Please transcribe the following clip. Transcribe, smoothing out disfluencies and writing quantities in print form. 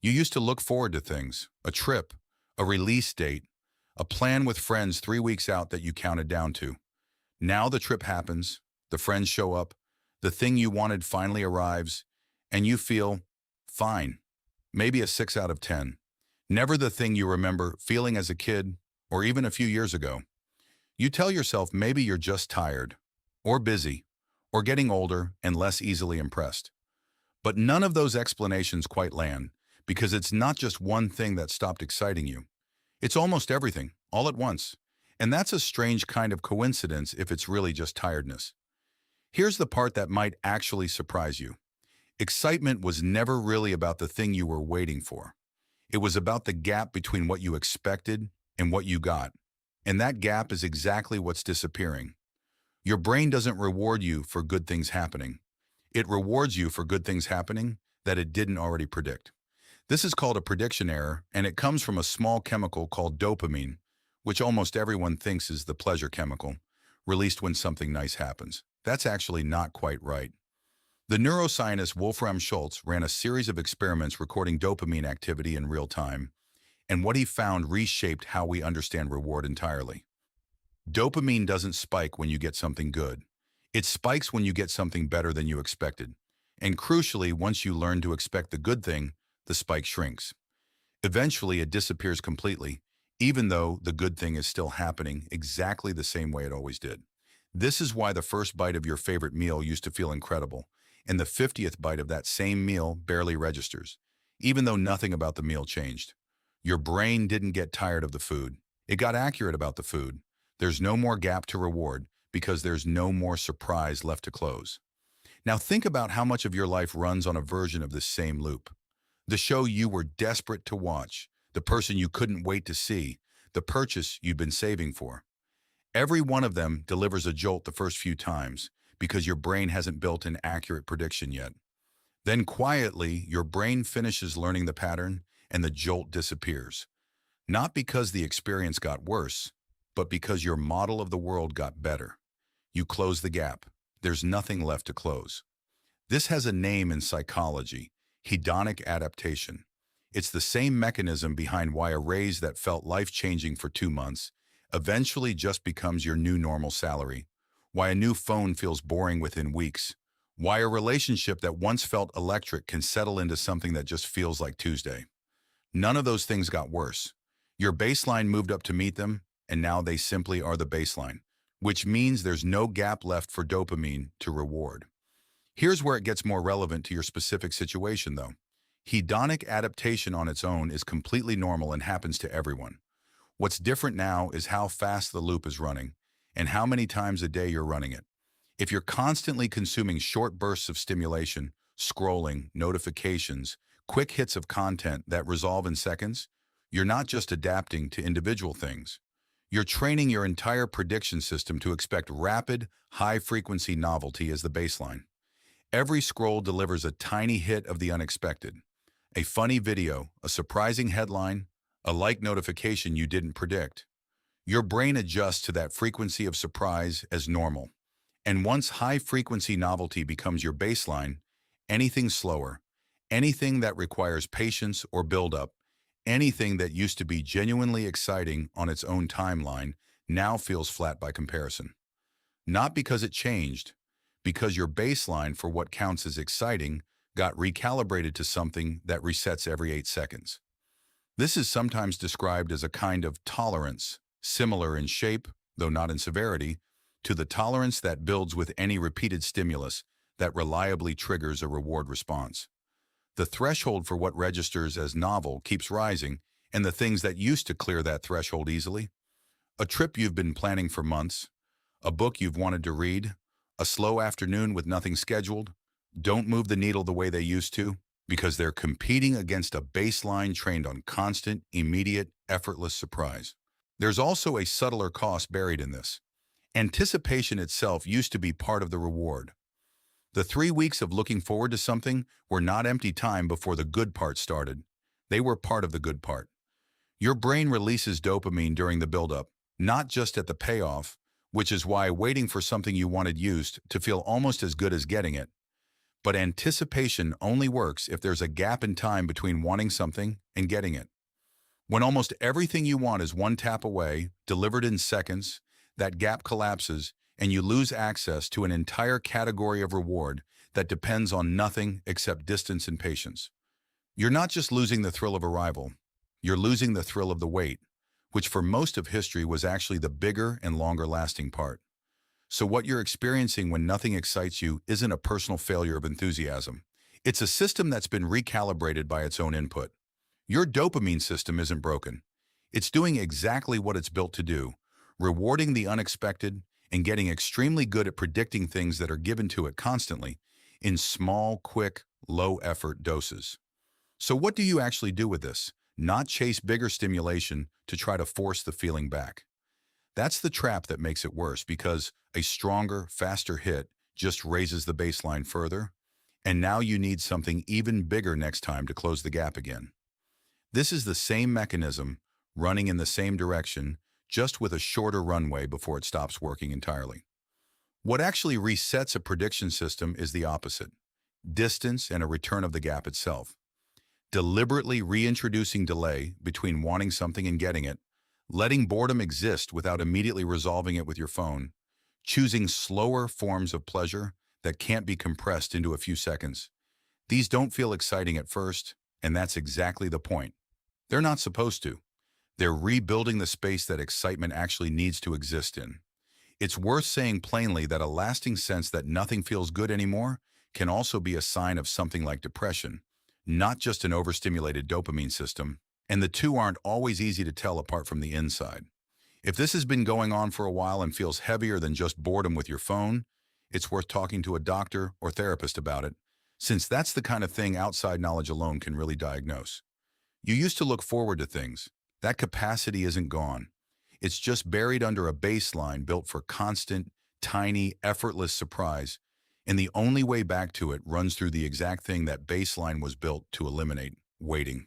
You used to look forward to things, a trip, a release date, a plan with friends 3 weeks out that you counted down to. Now the trip happens, the friends show up, the thing you wanted finally arrives, and you feel fine, maybe a 6 out of 10. Never the thing you remember feeling as a kid or even a few years ago. You tell yourself maybe you're just tired, or busy, or getting older and less easily impressed. But none of those explanations quite land, because it's not just one thing that stopped exciting you. It's almost everything, all at once. And that's a strange kind of coincidence if it's really just tiredness. Here's the part that might actually surprise you. Excitement was never really about the thing you were waiting for. It was about the gap between what you expected and what you got. And that gap is exactly what's disappearing. Your brain doesn't reward you for good things happening. It rewards you for good things happening that it didn't already predict. This is called a prediction error, and it comes from a small chemical called dopamine, which almost everyone thinks is the pleasure chemical, released when something nice happens. That's actually not quite right. The neuroscientist Wolfram Schultz ran a series of experiments recording dopamine activity in real time, and what he found reshaped how we understand reward entirely. Dopamine doesn't spike when you get something good. It spikes when you get something better than you expected. And crucially, once you learn to expect the good thing, the spike shrinks. Eventually, it disappears completely, even though the good thing is still happening exactly the same way it always did. This is why the first bite of your favorite meal used to feel incredible, and the 50th bite of that same meal barely registers, even though nothing about the meal changed. Your brain didn't get tired of the food. It got accurate about the food. There's no more gap to reward because there's no more surprise left to close. Now think about how much of your life runs on a version of this same loop. The show you were desperate to watch, the person you couldn't wait to see, the purchase you'd been saving for. Every one of them delivers a jolt the first few times because your brain hasn't built an accurate prediction yet. Then quietly, your brain finishes learning the pattern and the jolt disappears. Not because the experience got worse, but because your model of the world got better. You close the gap. There's nothing left to close. This has a name in psychology, hedonic adaptation. It's the same mechanism behind why a raise that felt life-changing for 2 months eventually just becomes your new normal salary, why a new phone feels boring within weeks, why a relationship that once felt electric can settle into something that just feels like Tuesday. None of those things got worse. Your baseline moved up to meet them, and now they simply are the baseline, which means there's no gap left for dopamine to reward. Here's where it gets more relevant to your specific situation, though. Hedonic adaptation on its own is completely normal and happens to everyone. What's different now is how fast the loop is running and how many times a day you're running it. If you're constantly consuming short bursts of stimulation, scrolling, notifications, quick hits of content that resolve in seconds, you're not just adapting to individual things. You're training your entire prediction system to expect rapid, high-frequency novelty as the baseline. Every scroll delivers a tiny hit of the unexpected. A funny video, a surprising headline, a like notification you didn't predict. Your brain adjusts to that frequency of surprise as normal. And once high-frequency novelty becomes your baseline, anything slower, anything that requires patience or build-up, anything that used to be genuinely exciting on its own timeline now feels flat by comparison. Not because it changed, because your baseline for what counts as exciting got recalibrated to something that resets every 8 seconds. This is sometimes described as a kind of tolerance, similar in shape, though not in severity, to the tolerance that builds with any repeated stimulus that reliably triggers a reward response. The threshold for what registers as novel keeps rising, and the things that used to clear that threshold easily, a trip you've been planning for months, a book you've wanted to read, a slow afternoon with nothing scheduled, don't move the needle the way they used to, because they're competing against a baseline trained on constant, immediate, effortless surprise. There's also a subtler cost buried in this. Anticipation itself used to be part of the reward. The 3 weeks of looking forward to something were not empty time before the good part started. They were part of the good part. Your brain releases dopamine during the buildup, not just at the payoff, which is why waiting for something you wanted used to feel almost as good as getting it. But anticipation only works if there's a gap in time between wanting something and getting it. When almost everything you want is one tap away, delivered in seconds, that gap collapses and you lose access to an entire category of reward that depends on nothing except distance and patience. You're not just losing the thrill of arrival, you're losing the thrill of the wait, which for most of history was actually the bigger and longer lasting part. So what you're experiencing when nothing excites you isn't a personal failure of enthusiasm. It's a system that's been recalibrated by its own input. Your dopamine system isn't broken. It's doing exactly what it's built to do, rewarding the unexpected and getting extremely good at predicting things that are given to it constantly in small, quick, low-effort doses. So what do you actually do with this? Not chase bigger stimulation to try to force the feeling back. That's the trap that makes it worse because a stronger, faster hit just raises the baseline further, and now you need something even bigger next time to close the gap again. This is the same mechanism running in the same direction, just with a shorter runway before it stops working entirely. What actually resets a prediction system is the opposite: distance and a return of the gap itself. Deliberately reintroducing delay between wanting something and getting it, letting boredom exist without immediately resolving it with your phone, choosing slower forms of pleasure that can't be compressed into a few seconds. These don't feel exciting at first, and that's exactly the point. They're not supposed to. They're rebuilding the space that excitement actually needs to exist in. It's worth saying plainly that a lasting sense that nothing feels good anymore can also be a sign of something like depression, not just an overstimulated dopamine system, and the two aren't always easy to tell apart from the inside. If this has been going on for a while and feels heavier than just boredom with your phone, it's worth talking to a doctor or therapist about it, since that's the kind of thing outside knowledge alone can really diagnose. You used to look forward to things. That capacity isn't gone. It's just buried under a baseline built for constant, tiny, effortless surprise, and the only way back to it runs through the exact thing that baseline was built to eliminate: waiting.